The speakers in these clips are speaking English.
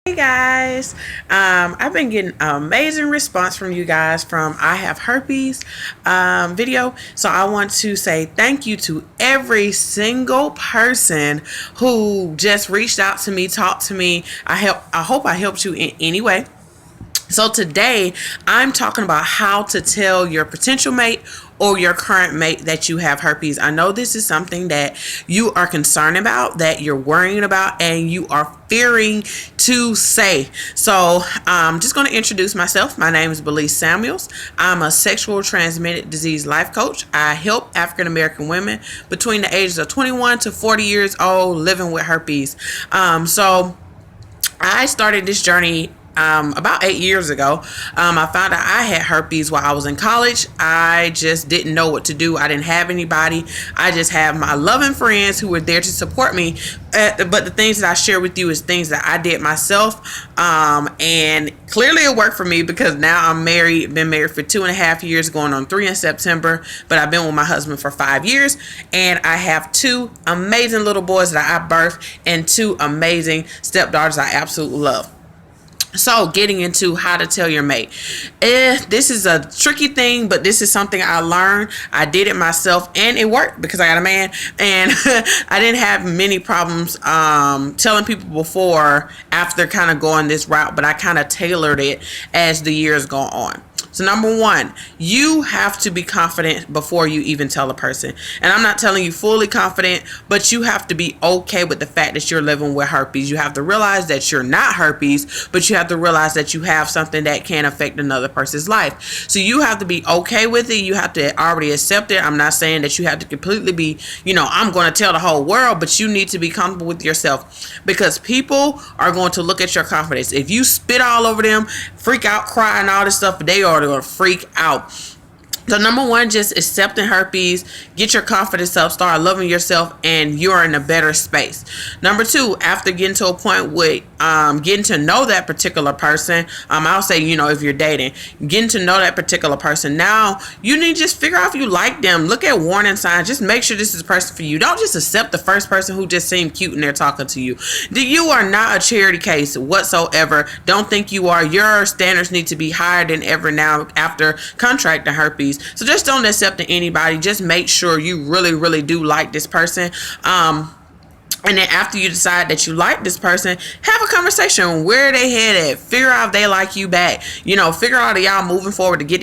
Hey guys, I've been getting amazing response from you guys from I have herpes video. So I want to say thank you to every single person who just reached out to me, talked to me. I hope I helped you in any way. So today I'm talking about how to tell your potential mate or your current mate that you have herpes. I know this is something that you are concerned about, that you're worrying about, and you are fearing to say. So I'm just going to introduce myself. My name is Belize Samuels. I'm a sexual transmitted disease life coach. I help African American women between the ages of 21 to 40 years old living with herpes. So I started this journey about 8 years ago. I found out I had herpes while I was in college. I just didn't know what to do. I didn't have anybody. I just have my loving friends who were there to support me. But the things that I share with you is things that I did myself. And clearly it worked for me because now I'm married, been married for 2.5 years, going on 3 in September. But I've been with my husband for 5 years. And I have 2 amazing little boys that I birthed and 2 amazing stepdaughters I absolutely love. So getting into how to tell your mate. This is a tricky thing, but this is something I learned. I did it myself and it worked because I got a man and I didn't have many problems telling people before after kind of going this route, but I kind of tailored it as the years go on. So number 1, you have to be confident before you even tell a person. And I'm not telling you fully confident, but you have to be okay with the fact that you're living with herpes. You have to realize that you're not herpes, but you have to realize that you have something that can affect another person's life. So you have to be okay with it. You have to already accept it. I'm not saying that you have to completely be, I'm going to tell the whole world, but you need to be comfortable with yourself because people are going to look at your confidence. If you spit all over them, freak out, cry, and all this stuff, they are going to freak out. So number 1, just accepting herpes, get your confidence up, start loving yourself, and you're in a better space. Number 2, after getting to a point with getting to know that particular person, I'll say, if you're dating, getting to know that particular person, now you need to just figure out if you like them. Look at warning signs. Just make sure this is a person for you. Don't just accept the first person who just seemed cute and they're talking to you. You are not a charity case whatsoever. Don't think you are. Your standards need to be higher than ever now after contracting herpes. So just don't accept anybody. Just make sure you really, really do like this person. And then after you decide that you like this person, have a conversation. Where they headed? Figure out if they like you back. Figure out if y'all moving forward to get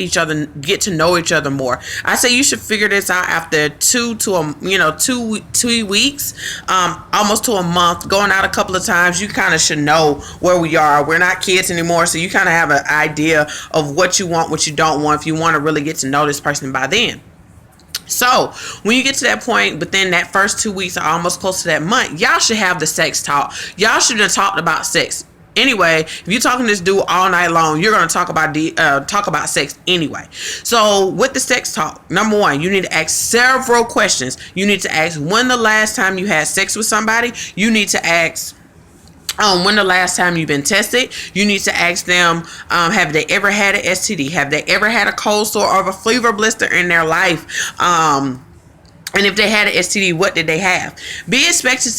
to know each other more. I say you should figure this out after 2 weeks, almost to a month. Going out a couple of times, you kind of should know where we are. We're not kids anymore, so you kind of have an idea of what you want, what you don't want. If you want to really get to know this person by then. So when you get to that point, within that first 2 weeks or almost close to that month, y'all should have the sex talk. Y'all should have talked about sex. Anyway, if you're talking to this dude all night long, you're going to talk about sex anyway. So with the sex talk, number 1, you need to ask several questions. You need to ask when the last time you had sex with somebody. You need to ask when the last time you've been tested. You need to ask them, have they ever had an STD? Have they ever had a cold sore or a fever blister in their life? And if they had an STD, what did they have? Be expected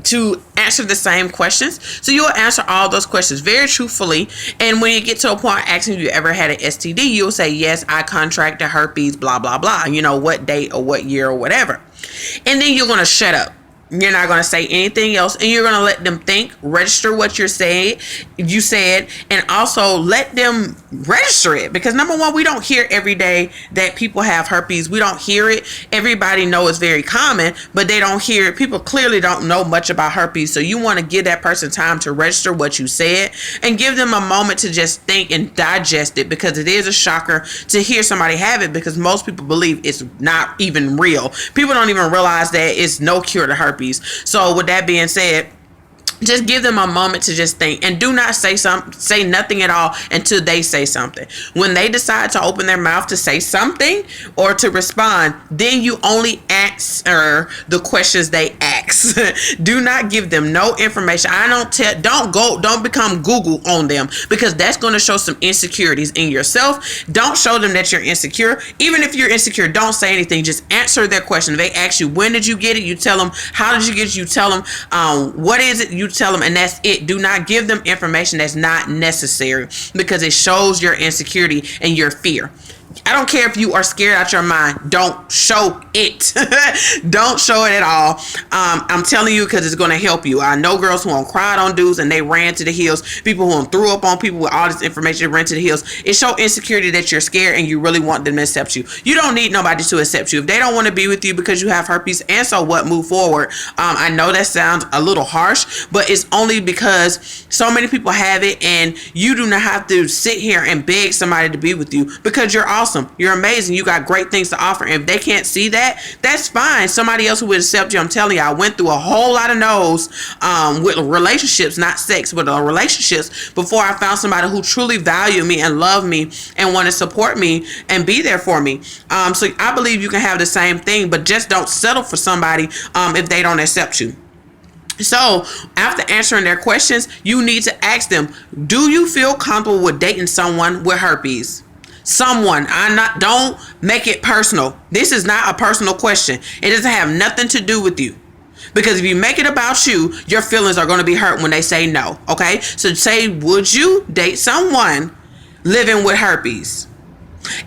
to answer the same questions. So you'll answer all those questions very truthfully. And when you get to a point asking if you ever had an STD, you'll say, yes, I contracted herpes, blah, blah, blah. What date or what year or whatever. And then you're going to shut up. You're not going to say anything else, and you're going to let them think, register what you said, and also let them register it. Because number 1, we don't hear every day that people have herpes. We don't hear it. Everybody knows it's very common, but they don't hear it. People clearly don't know much about herpes. So you want to give that person time to register what you said and give them a moment to just think and digest it, because it is a shocker to hear somebody have it, because most people believe it's not even real. People don't even realize that it's no cure to herpes. So with that being said, just give them a moment to just think, and do not say nothing at all until they say something. When they decide to open their mouth to say something or to respond, then you only answer the questions they ask. Do not give them no information. Don't become Google on them, because that's going to show some insecurities in yourself. Don't show them that you're insecure. Even if you're insecure, don't say anything. Just answer their question. If they ask you, when did you get it? You tell them. How did you get it? You tell them. What is it? You to tell them, and that's it. Do not give them information that's not necessary, because it shows your insecurity and your fear. I don't care if you are scared out your mind. Don't show it. Don't show it at all. I'm telling you, because it's going to help you. I know girls who cried on dudes and they ran to the hills. People who threw up on people with all this information, ran to the hills. It shows insecurity that you're scared and you really want them to accept you. You don't need nobody to accept you. If they don't want to be with you because you have herpes, and so what, move forward. I know that sounds a little harsh, but it's only because so many people have it, and you do not have to sit here and beg somebody to be with you, because you're awesome. You're amazing. You got great things to offer. And if they can't see that, that's fine. Somebody else who would accept you. I'm telling you, I went through a whole lot of no's with relationships, not sex, but relationships, before I found somebody who truly valued me and loved me and want to support me and be there for me. So I believe you can have the same thing, but just don't settle for somebody if they don't accept you. So after answering their questions, you need to ask them, do you feel comfortable with dating someone with herpes? Someone. Don't make it personal. This is not a personal question. It doesn't have nothing to do with you. Because if you make it about you, your feelings are going to be hurt when they say no. Okay? So say, would you date someone living with herpes?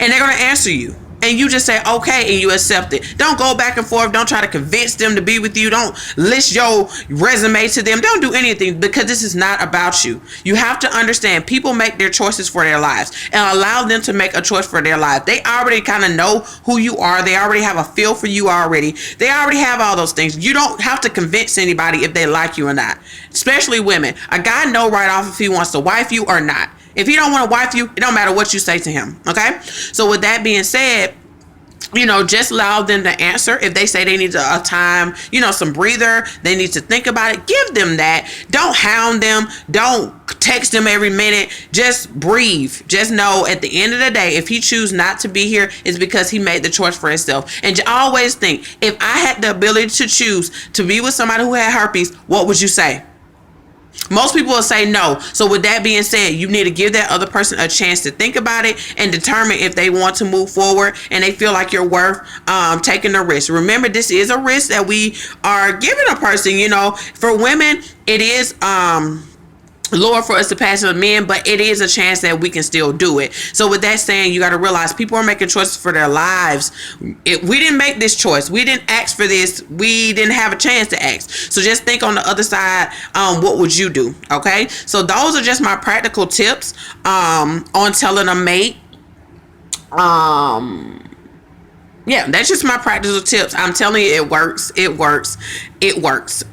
And they're going to answer you. And you just say, okay, and you accept it. Don't go back and forth. Don't try to convince them to be with you. Don't list your resume to them. Don't do anything, because this is not about you. You have to understand, people make their choices for their lives, and allow them to make a choice for their life. They already kind of know who you are. They already have a feel for you already. They already have all those things. You don't have to convince anybody if they like you or not, especially women. A guy know right off if he wants to wife you or not. If he don't want to wife you, it don't matter what you say to him. Okay? So with that being said, just allow them to answer. If they say they need a time, some breather, they need to think about it, give them that. Don't hound them. Don't text them every minute. Just breathe. Just know, at the end of the day, if he chooses not to be here, it's because he made the choice for himself. And always think, if I had the ability to choose to be with somebody who had herpes, what would you say? Most people will say no. So with that being said, you need to give that other person a chance to think about it and determine if they want to move forward and they feel like you're worth taking the risk. Remember, this is a risk that we are giving a person. For women, it is lower for us to pass on men, but it is a chance that we can still do it. So with that saying, you got to realize people are making choices for their lives. We didn't make this choice. We didn't ask for this. We didn't have a chance to ask. So just think on the other side, what would you do? Okay. So those are just my practical tips on telling a mate. Yeah, that's just my practical tips. I'm telling you, it works. It works. It works.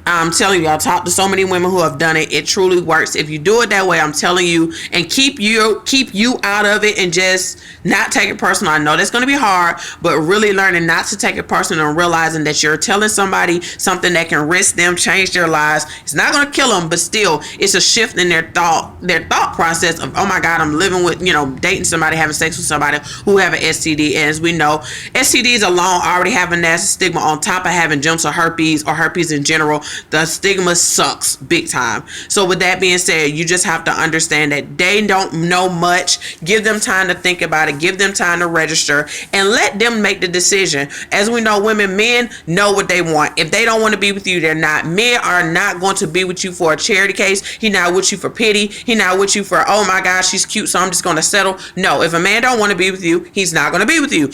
I'm telling you, I talked to so many women who have done it. It truly works. If you do it that way, I'm telling you, and keep you out of it and just not take it personal. I know that's going to be hard, but really learning not to take it personal and realizing that you're telling somebody something that can risk them, change their lives. It's not going to kill them, but still, it's a shift in their thought process of, oh my God, I'm living with, dating somebody, having sex with somebody who have an STD. And as we know, STDs alone already have a nasty stigma on top of having germs or herpes in general. The stigma sucks big time. So with that being said, you just have to understand that they don't know much. Give them time to think about it. Give them time to register and let them make the decision. As we know, men know what they want. If they don't want to be with you, they're not. Men are not going to be with you for a charity case. He's not with you for pity. He's not with you for, oh my gosh, she's cute, so I'm just going to settle. No, if a man don't want to be with you, he's not going to be with you.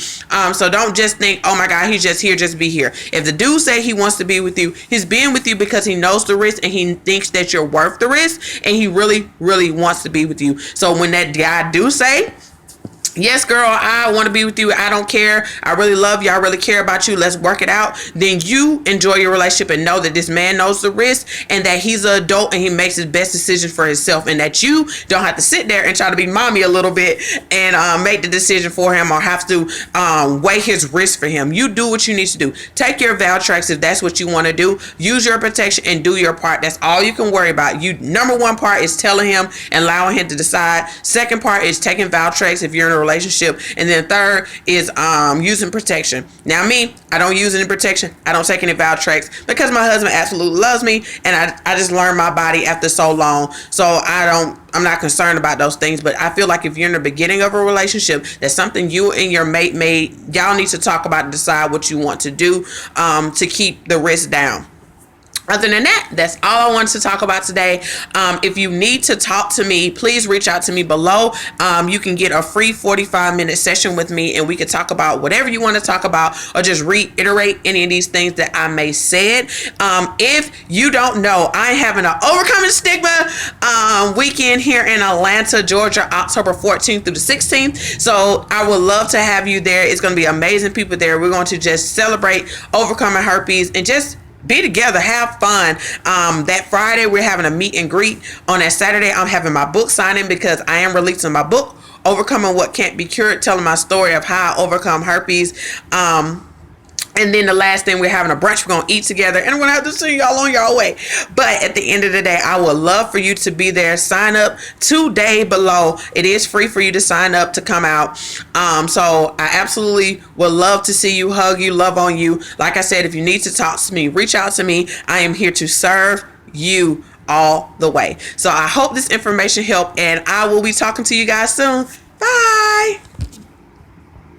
So don't just think, oh my God, he's just here, just be here. If the dude say he wants to be with you, he's being with you because he knows the risk and he thinks that you're worth the risk, and he really, really wants to be with you. So when that guy do say, yes, girl, I want to be with you, I don't care, I really love you, I really care about you, let's work it out, then you enjoy your relationship and know that this man knows the risk and that he's an adult and he makes his best decision for himself, and that you don't have to sit there and try to be mommy a little bit and make the decision for him, or have to weigh his risk for him. You do what you need to do. Take your Valtrex if that's what you want to do. Use your protection and do your part. That's all you can worry about. Number one part is telling him and allowing him to decide. Second part is taking Valtrex if you're in a relationship, and then third is using protection. Now me, I don't use any protection. I don't take any Valtrex because my husband absolutely loves me, and I just learned my body after so long, so I'm not concerned about those things. But I feel like if you're in the beginning of a relationship, that's something you and your mate y'all need to talk about and decide what you want to do to keep the risk down. Other than that, that's all I wanted to talk about today. If you need to talk to me, please reach out to me below. You can get a free 45-minute session with me, and we can talk about whatever you want to talk about, or just reiterate any of these things that I may said. If you don't know, I'm having an Overcoming Stigma weekend here in Atlanta, Georgia, October 14th through the 16th. So I would love to have you there. It's going to be amazing people there. We're going to just celebrate overcoming herpes and just be together, have fun. That Friday we're having a meet and greet. On that Saturday I'm having my book signing, because I am releasing my book, Overcoming What Can't Be Cured, telling my story of how I overcome herpes. And then the last thing, we're having a brunch. We're going to eat together, and I'm going to have to see y'all on your way. But at the end of the day, I would love for you to be there. Sign up today below. It is free for you to sign up to come out. So I absolutely would love to see you, hug you, love on you. Like I said, if you need to talk to me, reach out to me. I am here to serve you all the way. So I hope this information helped, and I will be talking to you guys soon. Bye.